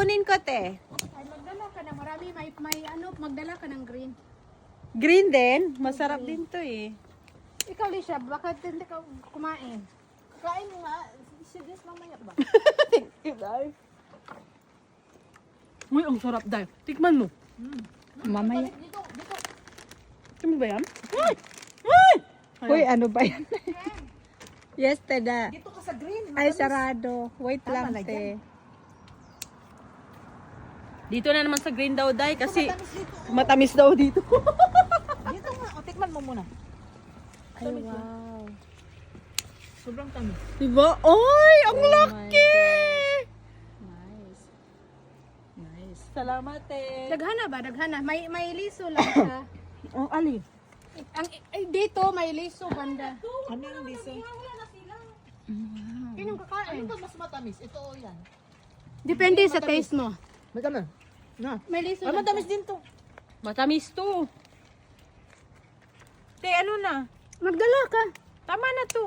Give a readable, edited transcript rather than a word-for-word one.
kukunin ko, te. Ay, magdala ka na. Marami, may ano, magdala ka ng green. Green din. Masarap din to eh. Ikaw, Lisha, bakit hindi ka kumain? Kain mo nga. Si Des mamaya ba? Thank you, Day. Uy, ang sarap, Day. Tikman mo. Mamaya. Dito, dito. Tikman ba yan? Uy! Uy! Uy, ano ba yan? Yes, Teda. Dito ka sa green. Ay, sarado. Wait Tama lang, na te. Dito na naman sa green daw, Day, kasi Matamis dito. matamis daw dito. Dito nga. O, tikman mo muna. Ay, wow. Sobrang tamis. Diba? Oy, ang Oh my laki! Nice. Nice. Salamat, te. Daghana ba? Daghana. May liso lang siya. Ang ali. Dito, may liso banda. Ano yung liso? Yun yung kakain. Ano ba mas matamis? Ito o yan? Depende sa taste mo. Matamis. Na. May liso Ay, lang. matamis din to. Matamis to. Te, ano na? Magdala ka. Tama na to.